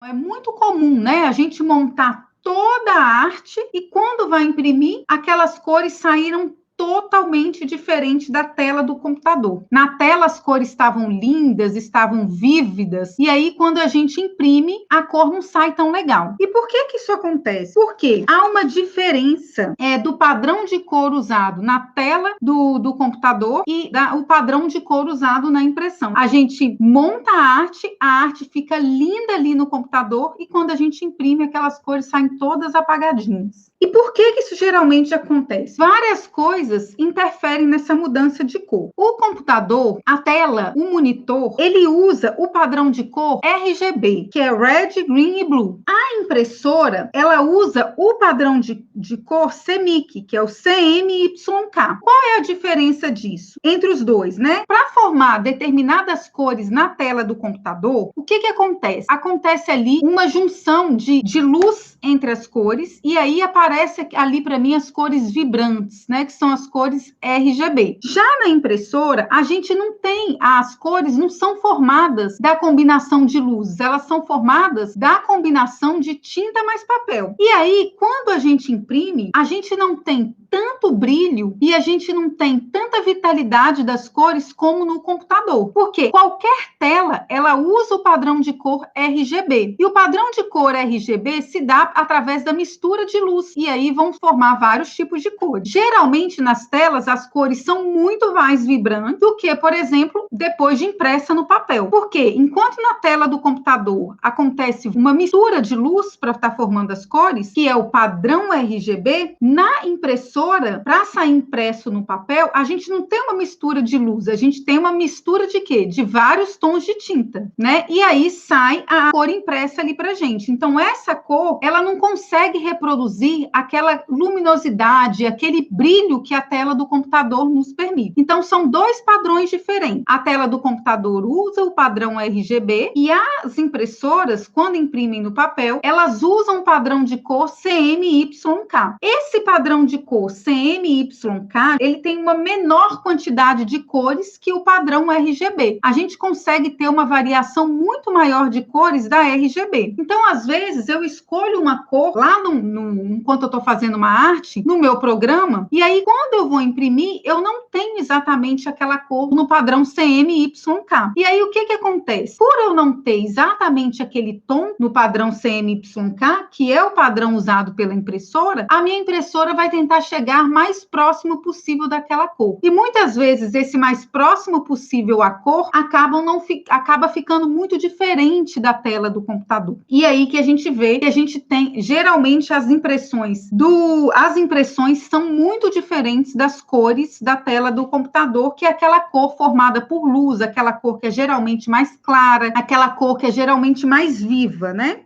É muito comum, né, a gente montar toda a arte e quando vai imprimir, aquelas cores saíram totalmente diferente da tela do computador. Na tela as cores estavam lindas, estavam vívidas, e aí quando a gente imprime, a cor não sai tão legal. E por que que isso acontece? Porque há uma diferença do padrão de cor usado na tela do computador e o padrão de cor usado na impressão. A gente monta a arte fica linda ali no computador e quando a gente imprime, aquelas cores saem todas apagadinhas. E por que que isso geralmente acontece? Várias coisas interferem nessa mudança de cor. O computador, a tela, o monitor, ele usa o padrão de cor RGB, que é Red, Green e Blue. A impressora, ela usa o padrão de cor CMYK, que é o CMYK. Qual é a diferença disso entre os dois, né? Para formar determinadas cores na tela do computador, o que que acontece? Acontece ali uma junção de luz entre as cores e aí aparece ali para mim as cores vibrantes, né, que são as cores RGB. Já na impressora, a gente não tem, as cores não são formadas da combinação de luzes, elas são formadas da combinação de tinta mais papel. E aí, quando a gente imprime, a gente não tem tanto brilho e a gente não tem tanta vitalidade das cores como no computador. Porque qualquer tela, ela usa o padrão de cor RGB. E o padrão de cor RGB se dá através da mistura de luz. E aí vão formar vários tipos de cores. Geralmente, nas telas, as cores são muito mais vibrantes do que, por exemplo, depois de impressa no papel. Porque enquanto na tela do computador acontece uma mistura de luz para estar formando as cores, que é o padrão RGB, na impressora, para sair impresso no papel, a gente não tem uma mistura de luz, a gente tem uma mistura de quê? De vários tons de tinta, né? E aí sai a cor impressa ali pra gente. Então, essa cor, ela não consegue reproduzir aquela luminosidade, aquele brilho que a tela do computador nos permite. Então, são dois padrões diferentes. A tela do computador usa o padrão RGB e as impressoras, quando imprimem no papel, elas usam o padrão de cor CMYK. Esse padrão de cor CMYK, ele tem uma menor quantidade de cores que o padrão RGB. A gente consegue ter uma variação muito maior de cores da RGB. Então, às vezes, eu escolho uma cor lá enquanto eu estou fazendo uma arte, no meu programa, e aí, quando eu vou imprimir, eu não tenho exatamente aquela cor no padrão CMYK. E aí, o que que acontece? Por eu não ter exatamente aquele tom no padrão CMYK, que é o padrão usado pela impressora, a minha impressora vai tentar chegar mais próximo possível daquela cor. E muitas vezes esse mais próximo possível à cor acaba ficando muito diferente da tela do computador. E aí que a gente vê que a gente tem, geralmente as impressões são muito diferentes das cores da tela do computador, que é aquela cor formada por luz, aquela cor que é geralmente mais clara, aquela cor que é geralmente mais viva, né?